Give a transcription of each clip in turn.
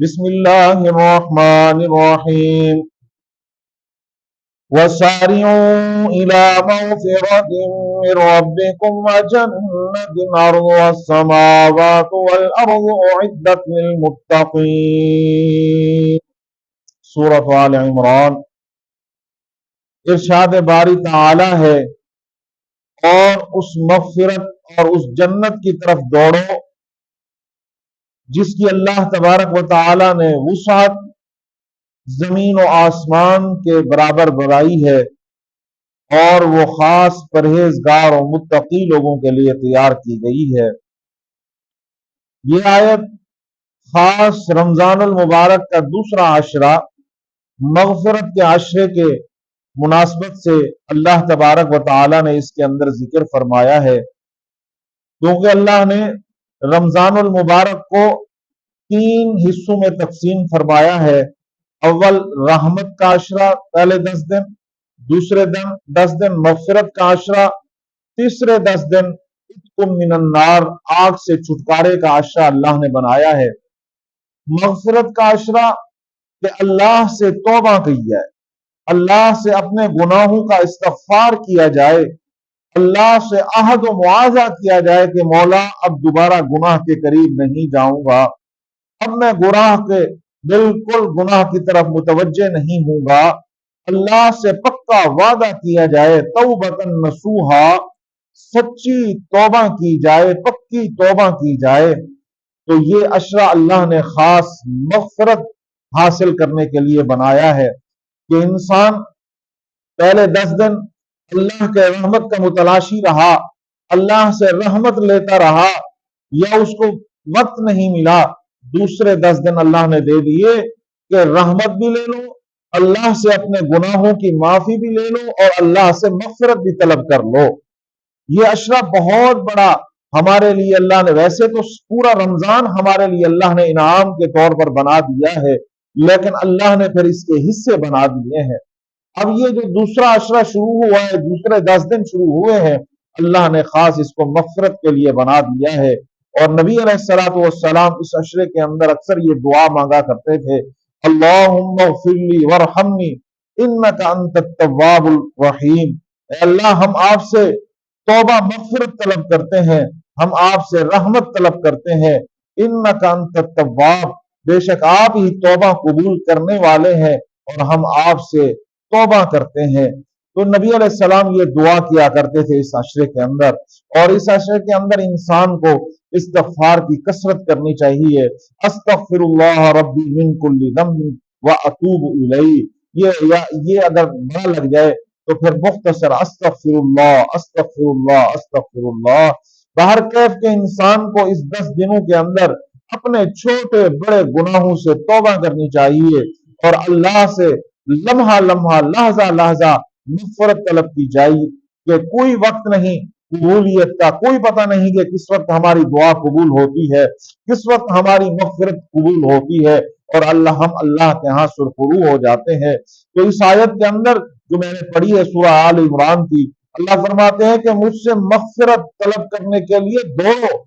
بسم اللہ الرحمن الرحیم وسارعوا إلى مغفرة من ربكم وجنة عرضها السماوات والأرض أعدت للمتقين۔ سورۃ آل عمران۔ ارشاد باری تعالی ہے، اور اس مغفرت اور اس جنت کی طرف دوڑو جس کی اللہ تبارک و تعالی نے وسعت زمین و آسمان کے برابر بنائی ہے، اور وہ خاص پرہیزگار اور متقی لوگوں کے لیے تیار کی گئی ہے۔ یہ آیت خاص رمضان المبارک کا دوسرا عشرہ، مغفرت کے عشرے کے مناسبت سے اللہ تبارک و تعالی نے اس کے اندر ذکر فرمایا ہے، کیونکہ اللہ نے رمضان المبارک کو 3 حصوں میں تقسیم فرمایا ہے۔ اول رحمت کا عشرہ، پہلے 10 دن، دوسرے 10 دن مغفرت کا عشرہ، تیسرے 10 دن عتق من النار، آگ سے چھٹکارے کا عشرہ اللہ نے بنایا ہے۔ مغفرت کا عشرہ کہ اللہ سے توبہ کی جائے، اللہ سے اپنے گناہوں کا استغفار کیا جائے، اللہ سے عہد و معاہدہ کیا جائے کہ مولا اب دوبارہ گناہ کے قریب نہیں جاؤں گا، اب میں بالکل گناہ کی طرف متوجہ نہیں ہوں گا۔ اللہ سے پکا وعدہ کیا جائے، توبۃ نصوحا، سچی توبہ کی جائے، پکی توبہ کی جائے۔ تو یہ عشرہ اللہ نے خاص مغفرت حاصل کرنے کے لیے بنایا ہے کہ انسان پہلے 10 دن اللہ کے رحمت کا متلاشی رہا، اللہ سے رحمت لیتا رہا، یا اس کو وقت نہیں ملا، دوسرے 10 دن اللہ نے دے دیے کہ رحمت بھی لے لو، اللہ سے اپنے گناہوں کی معافی بھی لے لو، اور اللہ سے مغفرت بھی طلب کر لو۔ یہ عشرہ بہت بڑا ہمارے لیے اللہ نے، ویسے تو پورا رمضان ہمارے لیے اللہ نے انعام کے طور پر بنا دیا ہے، لیکن اللہ نے پھر اس کے حصے بنا دیے ہیں۔ اب یہ جو دوسرا عشرہ شروع ہوا ہے، دوسرے 10 دن شروع ہوئے ہیں، اللہ نے خاص اس کو مغفرت کے لیے بنا دیا ہے۔ اور نبی علیہ الصلوۃ والسلام اس عشرے کے اندر اکثر یہ دعا مانگا کرتے تھے، اللہم اغفر لی وارحمنی انک انت التواب الرحیم۔ اے اللہ، ہم آپ سے توبہ مغفرت طلب کرتے ہیں، ہم آپ سے رحمت طلب کرتے ہیں، انک انت التواب، بے شک آپ ہی توبہ قبول کرنے والے ہیں، اور ہم آپ سے توبہ کرتے ہیں۔ تو نبی علیہ السلام یہ دعا کیا کرتے تھے اس عشرے کے اندر، اور اس عشرے کے اندر انسان کو استغفار کی کثرت کرنی چاہیے۔ استغفر اللہ ربی من کل ذنب واتوب الیہ، یہ اگر نہ لگ جائے تو پھر مختصر استغفر اللہ استغفر اللہ استغفر اللہ۔ باہر کیف کے انسان کو اس 10 دنوں کے اندر اپنے چھوٹے بڑے گناہوں سے توبہ کرنی چاہیے، اور اللہ سے لمحہ لمحہ لحظہ لحظہ مغفرت طلب کی جائے کہ کوئی وقت نہیں قبولیت کا، کوئی پتہ نہیں کہ کس وقت ہماری دعا قبول ہوتی ہے، کس وقت ہماری مغفرت قبول ہوتی ہے، اور ہم اللہ کے ہاں سرخرو ہو جاتے ہیں۔ تو اس آیت کے اندر جو میں نے پڑھی ہے سورہ آل عمران کی، اللہ فرماتے ہیں کہ مجھ سے مغفرت طلب کرنے کے لیے دوڑو،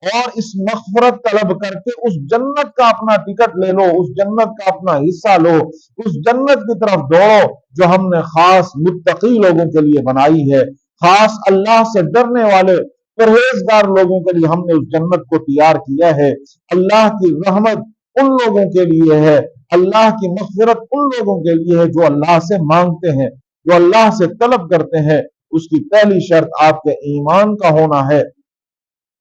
اور اس مغفرت طلب کر کے اس جنت کا اپنا ٹکٹ لے لو، اس جنت کا اپنا حصہ لو، اس جنت کی طرف دوڑو جو ہم نے خاص متقی لوگوں کے لیے بنائی ہے، خاص اللہ سے ڈرنے والے پرہیزگار لوگوں کے لیے ہم نے اس جنت کو تیار کیا ہے۔ اللہ کی رحمت ان لوگوں کے لیے ہے، اللہ کی مغفرت ان لوگوں کے لیے ہے جو اللہ سے مانگتے ہیں، جو اللہ سے طلب کرتے ہیں۔ اس کی پہلی شرط آپ کے ایمان کا ہونا ہے،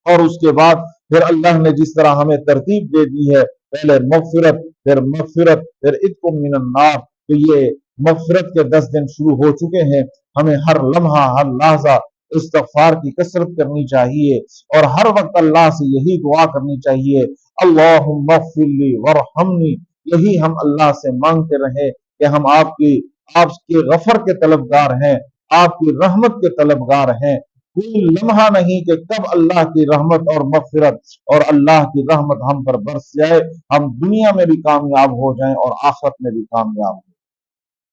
اور اس کے بعد پھر اللہ نے جس طرح ہمیں ترتیب دے دی ہے، پہلے مغفرت پھر عتق من النار، تو یہ مغفرت کے 10 دن شروع ہو چکے ہیں۔ ہمیں ہر لمحہ ہر لحظہ استغفار کی کثرت کرنی چاہیے، اور ہر وقت اللہ سے یہی دعا کرنی چاہیے، اللہم اغفر لی وارحمنی۔ یہی ہم اللہ سے مانگتے رہیں کہ ہم آپ کے غفر کے طلبگار ہیں، آپ کی رحمت کے طلبگار ہیں۔ کوئی لمحہ نہیں کہ کب اللہ کی رحمت اور مغفرت اور اللہ کی رحمت ہم پر برس جائے، ہم دنیا میں بھی کامیاب ہو جائیں اور آخرت میں بھی کامیاب ہوں۔